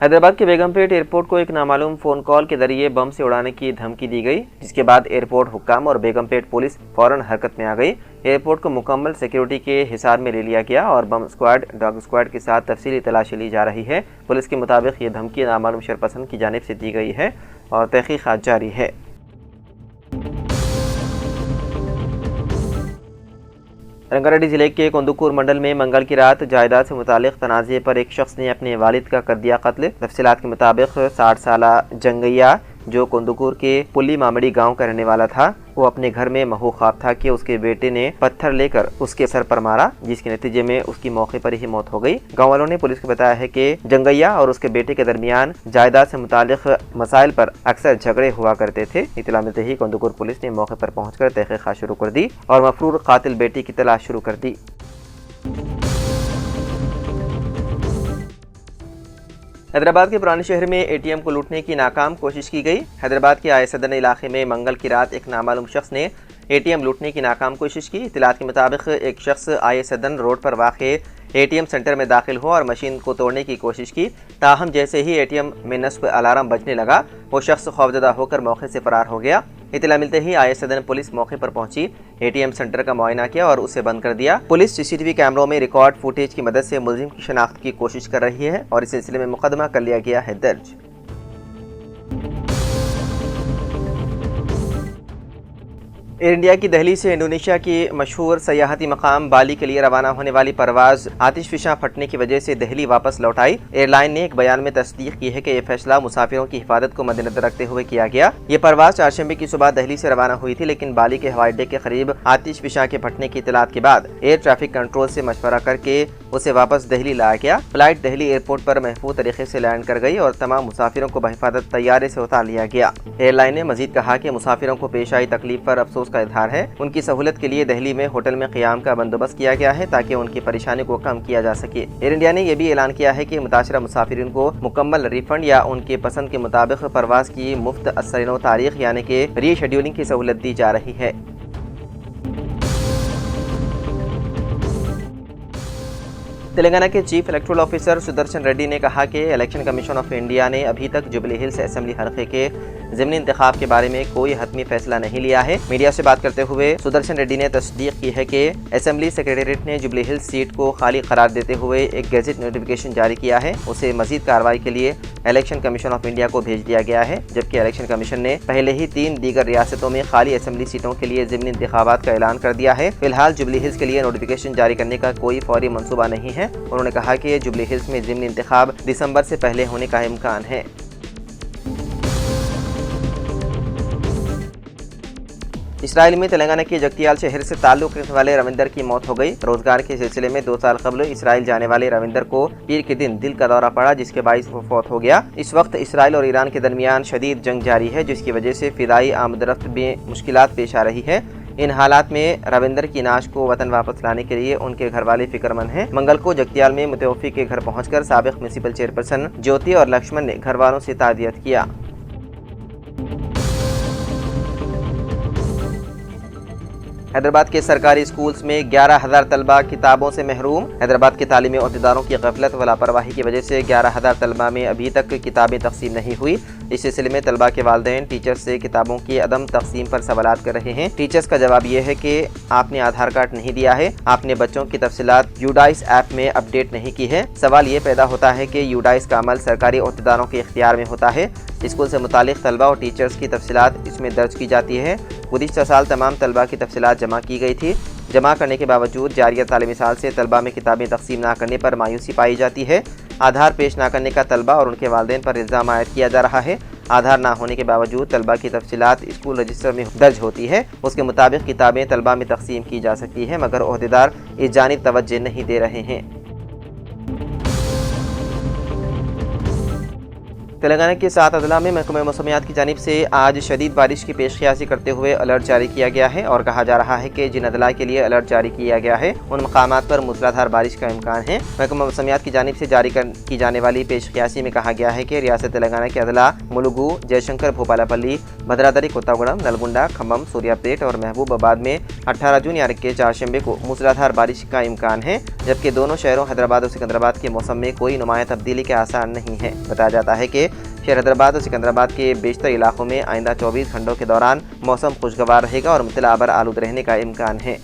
हैदराबाद के बेगमपेट एयरपोर्ट को एक नामालूम फ़ोन कॉल के जरिए बम से उड़ाने की धमकी दी गई, जिसके बाद एयरपोर्ट हुक्काम और बेगमपेट पुलिस फौरन हरकत में आ गई। एयरपोर्ट को मुकम्मल सिक्योरिटी के हिसाब में ले लिया गया और बम स्क्वाड, डॉग स्क्वाड के साथ तफसीली तलाशी ली जा रही है। पुलिस के मुताबिक ये धमकी नामालूम शरपसंद की जानिब से दी गई है और तहकीकात जारी है। रंगारेड्डी जिले के कोंदुकूर मंडल में मंगल की रात जायदाद से मुतालिक तनाज़े पर एक शख्स ने अपने वालिद का कर दिया कत्ल। तफसीलात के मुताबिक 60 साला जंगैया, जो कोंदुकूर के पुली मामड़ी गांव का रहने वाला था, वो अपने घर में महू ख्वाब था कि उसके बेटे ने पत्थर लेकर उसके सर पर मारा, जिसके नतीजे में उसकी मौके पर ही मौत हो गई। गांव वालों ने पुलिस को बताया है कि जंगैया और उसके बेटे के दरमियान जायदाद से मुतालिक मसाइल पर अक्सर झगड़े हुआ करते थे। इत्तला मिलते ही कोंदुकूर पुलिस ने मौके पर पहुंचकर तहकीकात शुरू कर दी और मफरूर कातिल बेटी की तलाश शुरू कर दी। हैदराबाद के पुराने शहर में एटीएम को लूटने की नाकाम कोशिश की गई। हैदराबाद के आयसदन इलाके में मंगल की रात एक नामालूम शख्स ने एटीएम लूटने की नाकाम कोशिश की। इत्तलात के मुताबिक एक शख्स आयसदन रोड पर वाक़े एटीएम सेंटर में दाखिल हुआ और मशीन को तोड़ने की कोशिश की। ताहम जैसे ही एटीएम में नस्ब अलार्म बजने लगा, वो शख्स खौफजदा होकर मौके से फरार हो गया। इत्तला मिलते ही आयसदन पुलिस मौके पर पहुंची, एटीएम सेंटर का मुआयना किया और उसे बंद कर दिया। पुलिस सीसीटीवी कैमरों में रिकॉर्ड फुटेज की मदद से मुलजिम की शनाख्त की कोशिश कर रही है और इस सिलसिले में मुकदमा कर लिया गया है दर्ज। एयर इंडिया की दिल्ली से इंडोनेशिया की मशहूर सयाहती मकाम बाली के लिए रवाना होने वाली परवाज आतिशफिशां फटने की वजह से दिल्ली वापस लौट आई। एयरलाइन ने एक बयान में तस्दीक की है कि यह फैसला मुसाफिरों की हिफाजत को मद्देनजर रखते हुए किया गया। ये परवाज चारशंबे की सुबह दिल्ली से रवाना हुई थी, लेकिन बाली के हवाई अड्डे के करीब आतिशफिशां के फटने की इतलात के बाद एयर ट्रैफिक कंट्रोल से मशवरा करके उसे वापस दिल्ली लाया गया। फ्लाइट दिल्ली एयरपोर्ट पर महफूज तरीके से लैंड कर गई और तमाम मुसाफिरों को बहिफाजत तैयारे से उतार लिया गया। एयरलाइन ने मजीद कहा कि मुसाफिरों को पेश आई तकलीफ पर अफसोस का इजहार है। उनकी सहूलत के लिए दिल्ली में होटल में क़याम का बंदोबस्त किया गया है ताकि उनकी परेशानी को कम किया जा सके। एयर इंडिया ने यह भी ऐलान किया है कि मुताशरा मुसाफिरीन को मुकम्मल रिफंड या उनके पसंद के मुताबिक परवाज की मुफ्त असर तारीख यानी कि रीशेड्यूलिंग की सहूलत दी जा रही है। तेलंगाना के chief electoral officer Sudarshan Reddy ने कहा कि इलेक्शन कमीशन ऑफ इंडिया ने अभी तक जुबली हिल्स असेंबली हल्के के ज़िमनी इंतखाब के बारे में कोई हतमी फैसला नहीं लिया है। मीडिया से बात करते हुए सुदर्शन रेड्डी ने तस्दीक की है कि असेंबली सेक्रेटेरिएट ने जुबली हिल्स सीट को खाली करार देते हुए एक गैजेट नोटिफिकेशन जारी किया है। उसे मजीद कार्रवाई के लिए इलेक्शन कमीशन ऑफ इंडिया को भेज दिया गया है, जबकि इलेक्शन कमीशन ने पहले ही 3 दीगर रियासतों में खाली असेंबली सीटों के लिए ज़िमनी इंतखाबात का ऐलान कर दिया है। फिलहाल जुबली हिल्स के लिए नोटिफिकेशन जारी करने का कोई फौरी मंसूबा नहीं है। उन्होंने कहा कि जुबली हिल्स में ज़िमनी इंतखाब दिसंबर से पहले होने का इम्कान है। इसराइल में तेलंगाना के जगतियाल शहर से ताल्लुक़ रखने वाले रविंदर की मौत हो गई। रोजगार के सिलसिले में 2 साल कबल इसराइल जाने वाले रविंदर को पीर के दिन दिल का दौरा पड़ा, जिसके बाइस वो फौत हो गया। इस वक्त इसराइल और ईरान के दरमियान शदीद जंग जारी है, जिसकी वजह से फिदाई आमदरफ्त में मुश्किलात पेश आ रही है। इन हालात में रविंदर की नाश को वतन वापस लाने के लिए उनके घर वाले फिक्रमंद हैं। मंगल को जगतियाल में मुतवफ़ी के घर पहुंचकर साबिक़ म्युनिसिपल चेयरपर्सन ज्योति और लक्ष्मण ने घर वालों से ताज़ियत किया। हैदराबाद के सरकारी स्कूल्स में 11,000 तलबा किताबों से महरूम। हैदराबाद के तालीमी अहदेदारों की गफलत व लापरवाही की वजह से 11,000 तलबा में अभी तक किताबें तकसीम नहीं हुई। इस सिलसिले में तलबा के वालिदैन टीचर्स से किताबों की अदम तकसीम पर सवालात कर रहे हैं। टीचर्स का जवाब यह है कि आपने आधार कार्ड नहीं दिया है, आपने बच्चों की तफसीलात यूडाइस ऐप में अपडेट नहीं की है। सवाल ये पैदा होता है कि यूडाइस का अमल सरकारी अहदेदारों के इख्तियार में होता है। स्कूल से मुतालिक तलबा और टीचर्स की तफसीलात इसमें दर्ज की जाती है। गुज़िश्ता साल तमाम तलबा की तफसीलात जमा की गई थी। जमा करने के बावजूद जारिया तालीमी साल से तलबा में किताबें तकसीम ना करने पर मायूसी पाई जाती है। आधार पेश ना करने का तलबा और उनके वालिदैन पर इल्ज़ाम आयद किया जा रहा है। आधार ना होने के बावजूद तलबा की तफसीलात स्कूल रजिस्टर में दर्ज होती है। उसके मुताबिक किताबें तलबा में तकसीम की जा सकती है, मगर ओहदेदार इस जानिब तवज्जो नहीं दे रहे हैं। तेलंगाना के 7 अजला में महकमा मौसमियात की जानिब से आज शदीद बारिश की पेशकयासी करते हुए अलर्ट जारी किया गया है और कहा जा रहा है कि जिन अजला के लिए अलर्ट जारी किया गया है उन मकामात पर मूसलाधार बारिश का इम्कान है। महकमा मौसमियात की जानिब से जारी की जाने वाली पेशकयासी में कहा गया है कि रियासत तेलंगाना के अजला मुलुगु, जयशंकर, भोपालपल्ली, भद्रादरी, कोत्तागुड़म, नलगुंडा, खम्मम, सूर्यापेट और महबूबाबाद में 18 जून यानी के चारशंबे को मूसलाधार बारिश का इम्कान है, जबकि दोनों शहरों हैदराबाद और सिकंदराबाद के मौसम में कोई नुमाया तब्दीली के आसार नहीं है। बताया जाता है कि शहर हैदराबाद और सिकंदराबाद के बेशतर इलाकों में आइंदा 24 घंटों के दौरान मौसम खुशगवार रहेगा और मुतला आबर आलूद रहने का इम्कान है।